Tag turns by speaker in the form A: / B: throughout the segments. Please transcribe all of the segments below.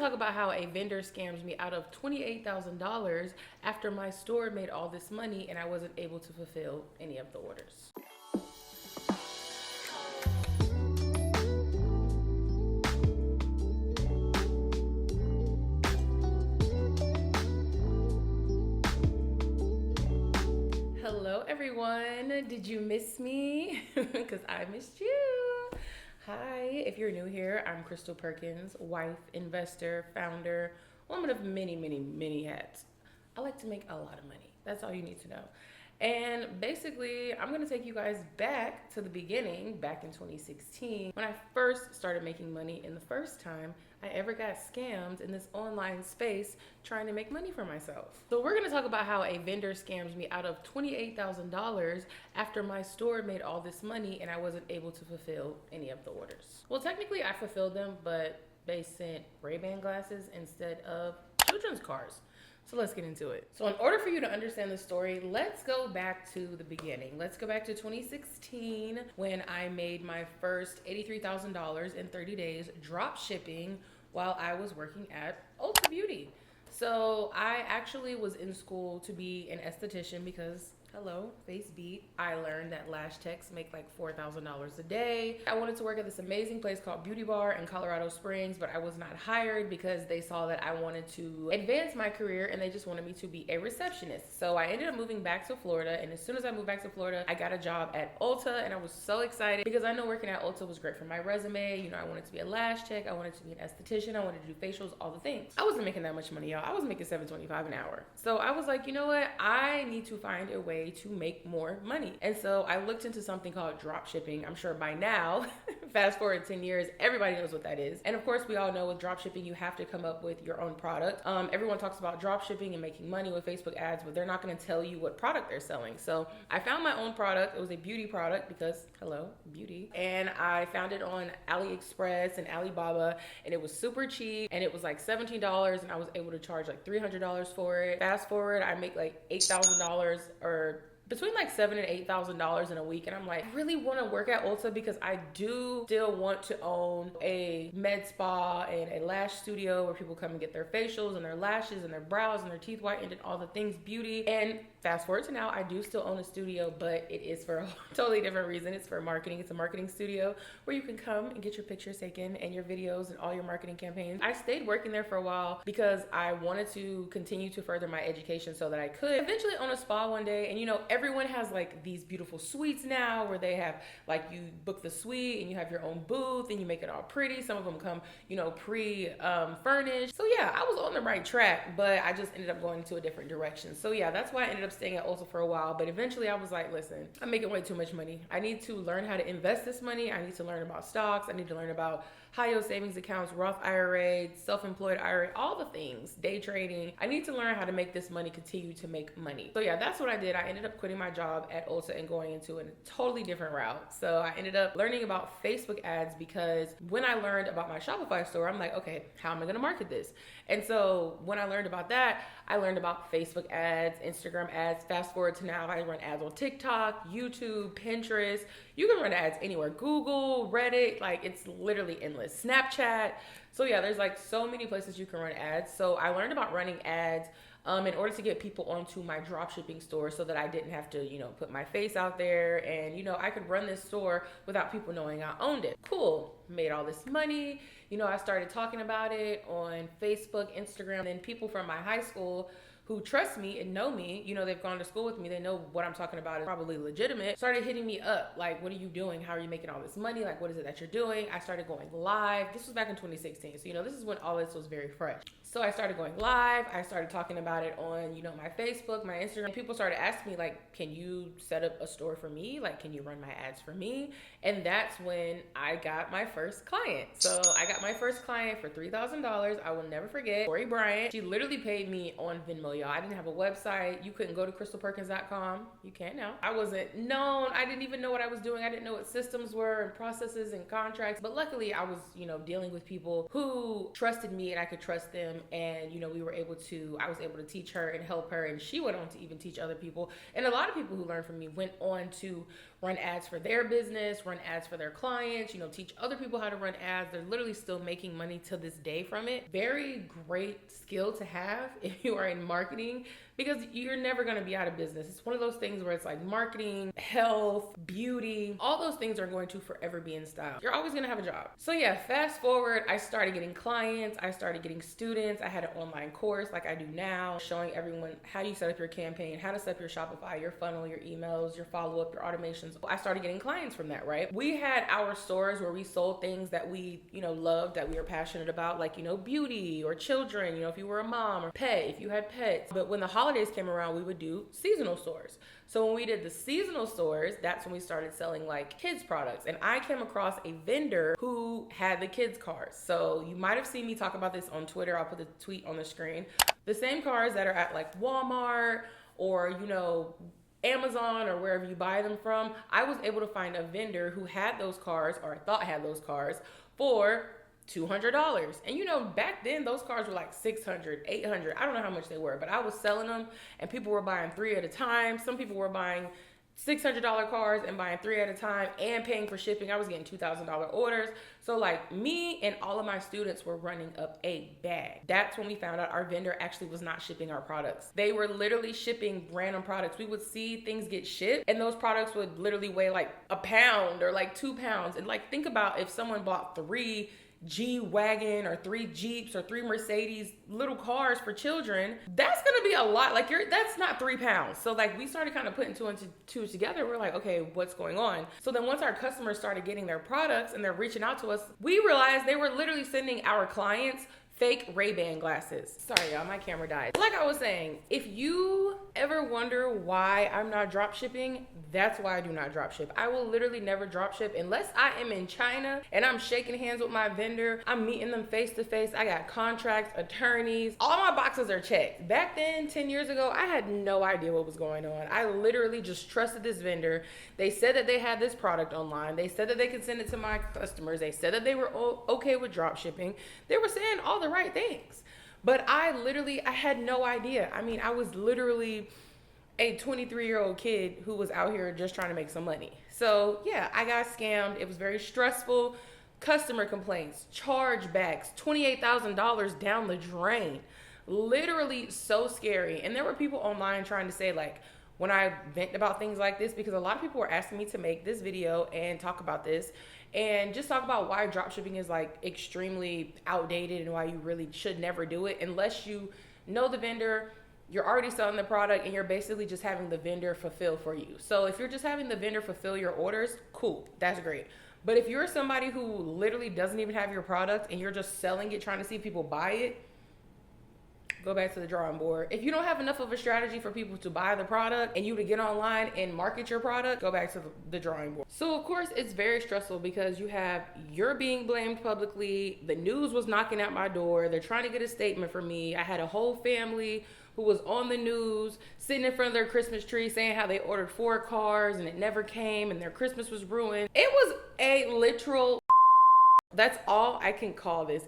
A: talk about how a vendor scammed me out of $28,000 after my store made all this money and I wasn't able to fulfill any of the orders. Hello everyone, did you miss me? Because I missed you. Hi, if you're new here, I'm Kristole Perkins, wife, investor, founder, woman of many hats. I like to make a lot of money. That's all you need to know. And basically, I'm going to take you guys back to the beginning, back in 2016, when I first started making money and the first time I ever got scammed in this online space trying to make money for myself. So we're going to talk about how a vendor scammed me out of $28,000 after my store made all this money and I wasn't able to fulfill any of the orders. Well, technically I fulfilled them, but they sent Ray-Ban glasses instead of children's cars. So let's get into it. So in order for you to understand the story, let's go back to the beginning. Let's go back to 2016 when I made my first $83,000 in 30 days drop shipping while I was working at Ulta Beauty. So I actually was in school to be an esthetician because hello, face beat. I learned that lash techs make like $4,000 a day. I wanted to work at this amazing place called Beauty Bar in Colorado Springs, but I was not hired because they saw that I wanted to advance my career and they just wanted me to be a receptionist. So I ended up moving back to Florida, and as soon as I moved back to Florida, I got a job at Ulta, and I was so excited because I know working at Ulta was great for my resume. You know, I wanted to be a lash tech, I wanted to be an esthetician, I wanted to do facials, all the things. I wasn't making that much money, y'all. I was making $7.25 an hour. So I was like, you know what? I need to find a way to make more money. And so I looked into something called drop shipping. I'm sure by now, fast forward 10 years, everybody knows what that is. And of course, we all know with drop shipping, you have to come up with your own product. Everyone talks about drop shipping and making money with Facebook ads, but they're not going to tell you what product they're selling. So I found my own product. It was a beauty product because hello, beauty. And I found it on AliExpress and Alibaba, and it was super cheap, and it was like $17, and I was able to charge like $300 for it. Fast forward, I make like $8,000 or between like $7,000 and $8,000 in a week. And I'm like, I really want to work at Ulta because I do still want to own a med spa and a lash studio where people come and get their facials and their lashes and their brows and their teeth whitened and all the things beauty. And fast forward to now, I do still own a studio, but it is for a totally different reason. It's for marketing. It's a marketing studio where you can come and get your pictures taken and your videos and all your marketing campaigns. I stayed working there for a while because I wanted to continue to further my education so that I could eventually own a spa one day. And you know, everyone has like these beautiful suites now where they have like, you book the suite and you have your own booth and you make it all pretty. Some of them come, you know, furnished. So yeah, I was on the right track, but I just ended up going into a different direction. So yeah, that's why I ended up staying at Ulta for a while. But eventually I was like, listen, I'm making way too much money. I need to learn how to invest this money. I need to learn about stocks. I need to learn about high yield savings accounts, Roth IRA, self-employed IRA, all the things, day trading. I need to learn how to make this money continue to make money. So yeah, that's what I did. I ended up quitting my job at Ulta and going into a totally different route. So I ended up learning about Facebook ads because when I learned about my Shopify store, I'm like, okay, how am I going to market this? And so when I learned about that, I learned about Facebook ads, Instagram ads. Fast forward to now, I run ads on TikTok, YouTube, Pinterest. You can run ads anywhere. Google, Reddit, like it's literally endless. Snapchat. So yeah, there's like so many places you can run ads. So I learned about running ads in order to get people onto my dropshipping store so that I didn't have to, you know, put my face out there and, you know, I could run this store without people knowing I owned it. Cool. Made all this money. You know, I started talking about it on Facebook, Instagram, and people from my high school who trust me and know me, you know, they've gone to school with me, they know what I'm talking about is probably legitimate, started hitting me up, like, what are you doing? How are you making all this money? Like, what is it that you're doing? I started going live. This was back in 2016. So, you know, this is when all this was very fresh. So I started going live. I started talking about it on, you know, my Facebook, my Instagram. People started asking me, like, can you set up a store for me? Like, can you run my ads for me? And that's when I got my first client. So I got my first client for $3,000. I will never forget. Corey Bryant. She literally paid me on Venmo. y'all. I didn't have a website. You couldn't go to KristolePerkins.com. You can now. I wasn't known. I didn't even know what I was doing. I didn't know what systems were and processes and contracts. But luckily, I was, dealing with people who trusted me and I could trust them. And, I was able to teach her and help her. And she went on to even teach other people. And a lot of people who learned from me went on to run ads for their business, run ads for their clients, teach other people how to run ads. They're literally still making money to this day from it. Very great skill to have if you are in marketing, because you're never going to be out of business. It's one of those things where it's like marketing, health, beauty, all those things are going to forever be in style. You're always going to have a job. So yeah, fast forward, I started getting clients, I started getting students. I had an online course like I do now, showing everyone how you set up your campaign, how to set up your Shopify, your funnel, your emails, your follow-up, your automations. I started getting clients from that, right? We had our stores where we sold things that we, loved, that we were passionate about, like, beauty or children, if you were a mom, or pet, if you had pets. But when the holidays came around, we would do seasonal stores. So when we did the seasonal stores, that's when we started selling like kids products. And I came across a vendor who had the kids cars. So you might have seen me talk about this on Twitter. I'll put the tweet on the screen. The same cars that are at like Walmart or, Amazon or wherever you buy them from. I was able to find a vendor who had those cars, or I thought had those cars, for $200. And back then those cars were like $600, $800. I don't know how much they were, but I was selling them and people were buying 3 at a time. Some people were buying $600 cars and buying 3 at a time and paying for shipping. I was getting $2,000 orders. So like me and all of my students were running up a bag. That's when we found out our vendor actually was not shipping our products. They were literally shipping random products. We would see things get shipped and those products would literally weigh like a pound or like 2 pounds. And like, think about if someone bought 3 G-Wagon or 3 Jeeps or 3 Mercedes little cars for children, that's gonna be a lot. Like that's not 3 pounds. So like we started kind of putting 2 and 2 together. We're like, okay, what's going on? So then once our customers started getting their products and they're reaching out to us, we realized they were literally sending our clients fake Ray-Ban glasses. Sorry, y'all, my camera died. Like I was saying, if you ever wonder why I'm not drop shipping, that's why I do not drop ship. I will literally never drop ship unless I am in China and I'm shaking hands with my vendor. I'm meeting them face to face. I got contracts, attorneys, all my boxes are checked. Back then, 10 years ago, I had no idea what was going on. I literally just trusted this vendor. They said that they had this product online. They said that they could send it to my customers. They said that they were okay with drop shipping. They were saying all the right things. But I had no idea. I mean, I was literally a 23-year-old kid who was out here just trying to make some money. So yeah, I got scammed. It was very stressful. Customer complaints, chargebacks, $28,000 down the drain. Literally so scary. And there were people online trying to say like, when I vent about things like this, because a lot of people were asking me to make this video and talk about this and just talk about why dropshipping is like extremely outdated and why you really should never do it unless you know the vendor, you're already selling the product, and you're basically just having the vendor fulfill for you. So if you're just having the vendor fulfill your orders, cool, that's great. But if you're somebody who literally doesn't even have your product and you're just selling it, trying to see if people buy it, go back to the drawing board. If you don't have enough of a strategy for people to buy the product and you to get online and market your product, go back to the drawing board. So of course it's very stressful because you're being blamed publicly. The news was knocking at my door. They're trying to get a statement from me. I had a whole family who was on the news sitting in front of their Christmas tree saying how they ordered 4 cars and it never came and their Christmas was ruined. It was a literal, that's all I can call this,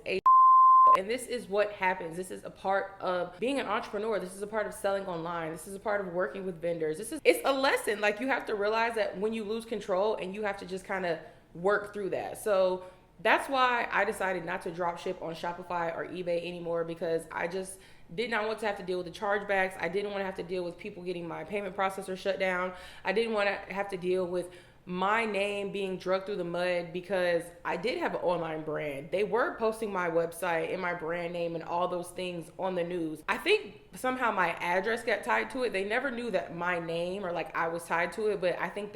A: and this is what happens. This is a part of being an entrepreneur. This is a part of selling online. This is a part of working with vendors. It's a lesson. Like, you have to realize that when you lose control, and you have to just kind of work through that. So that's why I decided not to drop ship on Shopify or eBay anymore, because I just did not want to have to deal with the chargebacks. I didn't want to have to deal with people getting my payment processor shut down. I didn't want to have to deal with my name being dragged through the mud, because I did have an online brand. They were posting my website and my brand name and all those things on the news. I think somehow my address got tied to it. They never knew that my name or like I was tied to it, but I think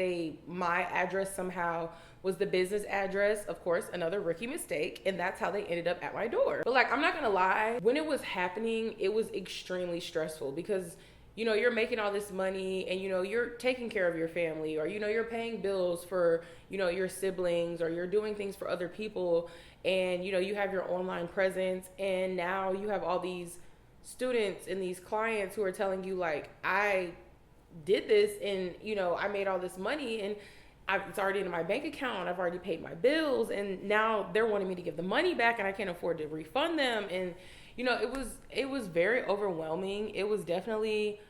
A: my address somehow was the business address. Of course, another rookie mistake, and that's how they ended up at my door. But like, I'm not gonna lie, when it was happening, it was extremely stressful, because you're making all this money and, you're taking care of your family, or, you're paying bills for, your siblings, or you're doing things for other people. And, you have your online presence, and now you have all these students and these clients who are telling you like, I did this and I made all this money and it's already in my bank account. I've already paid my bills, and now they're wanting me to give the money back, and I can't afford to refund them. And it was very overwhelming. It was definitely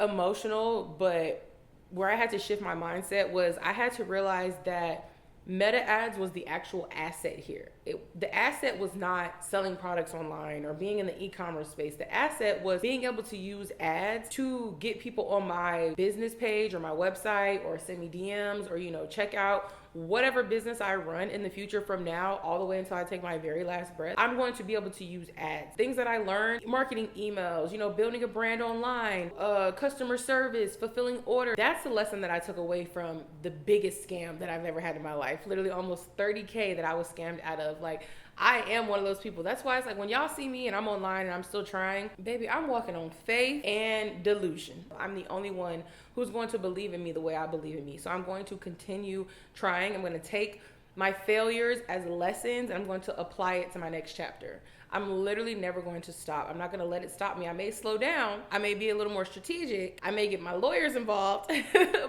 A: emotional, but where I had to shift my mindset was I had to realize that Meta Ads was the actual asset here. The asset was not selling products online or being in the e-commerce space. The asset was being able to use ads to get people on my business page or my website, or send me DMs, or check out whatever business I run in the future from now all the way until I take my very last breath. I'm going to be able to use ads. Things that I learned, marketing emails, building a brand online, customer service, fulfilling orders. That's the lesson that I took away from the biggest scam that I've ever had in my life. Literally almost 30K that I was scammed out of. Like, I am one of those people. That's why it's like when y'all see me and I'm online and I'm still trying, baby, I'm walking on faith and delusion. I'm the only one who's going to believe in me the way I believe in me. So I'm going to continue trying. I'm going to take my failures as lessons and I'm going to apply it to my next chapter. I'm literally never going to stop. I'm not going to let it stop me. I may slow down. I may be a little more strategic. I may get my lawyers involved,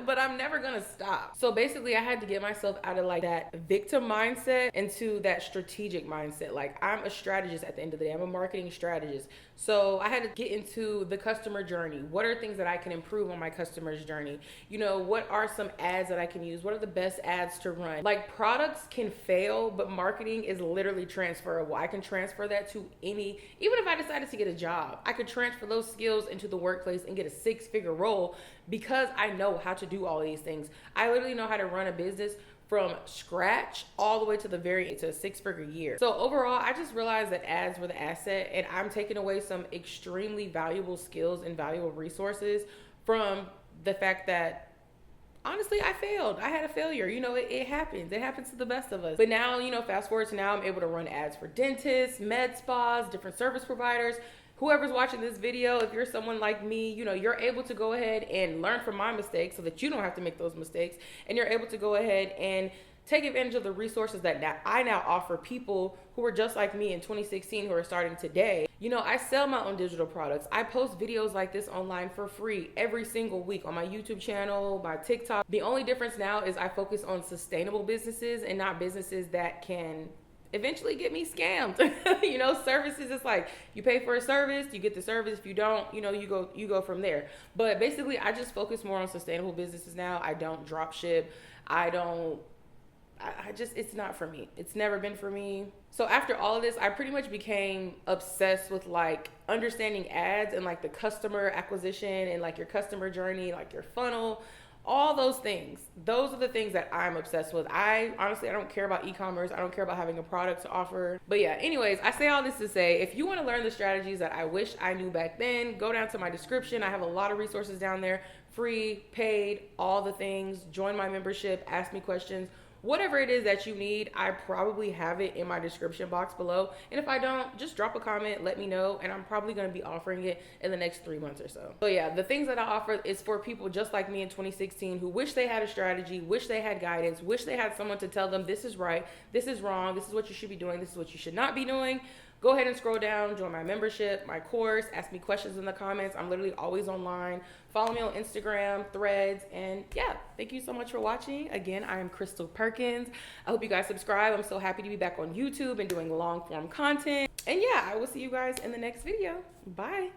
A: but I'm never going to stop. So basically I had to get myself out of like that victim mindset into that strategic mindset. Like, I'm a strategist at the end of the day. I'm a marketing strategist. So I had to get into the customer journey. What are things that I can improve on my customer's journey? What are some ads that I can use? What are the best ads to run? Like, products can fail, but marketing is literally transferable. I can transfer that to even if I decided to get a job, I could transfer those skills into the workplace and get a 6-figure role because I know how to do all these things. I literally know how to run a business from scratch all the way to a 6-figure year. So overall, I just realized that ads were the asset, and I'm taking away some extremely valuable skills and valuable resources from the fact that honestly, I failed. I had a failure. It happens. It happens to the best of us. But now, fast forward to now, I'm able to run ads for dentists, med spas, different service providers. Whoever's watching this video, if you're someone like me, you're able to go ahead and learn from my mistakes so that you don't have to make those mistakes. And you're able to go ahead and take advantage of the resources that I now offer people who are just like me in 2016 who are starting today. I sell my own digital products. I post videos like this online for free every single week on my YouTube channel, my TikTok. The only difference now is I focus on sustainable businesses and not businesses that can eventually get me scammed. Services, it's like you pay for a service, you get the service. If you don't, you go from there. But basically, I just focus more on sustainable businesses now. I don't drop ship. It's not for me. It's never been for me. So after all of this, I pretty much became obsessed with like understanding ads and like the customer acquisition and like your customer journey, like your funnel, all those things. Those are the things that I'm obsessed with. I don't care about e-commerce. I don't care about having a product to offer. But yeah, anyways, I say all this to say, if you want to learn the strategies that I wish I knew back then, go down to my description. I have a lot of resources down there, free, paid, all the things. Join my membership, ask me questions. Whatever it is that you need, I probably have it in my description box below. And if I don't, just drop a comment, let me know, and I'm probably going to be offering it in the next 3 months or so. So yeah, the things that I offer is for people just like me in 2016 who wish they had a strategy, wish they had guidance, wish they had someone to tell them this is right, this is wrong, this is what you should be doing, this is what you should not be doing. Go ahead and scroll down, join my membership, my course, ask me questions in the comments. I'm literally always online. Follow me on Instagram, Threads, and yeah, thank you so much for watching. Again, I am Kristole Perkins. I hope you guys subscribe. I'm so happy to be back on YouTube and doing long form content. And yeah, I will see you guys in the next video. Bye.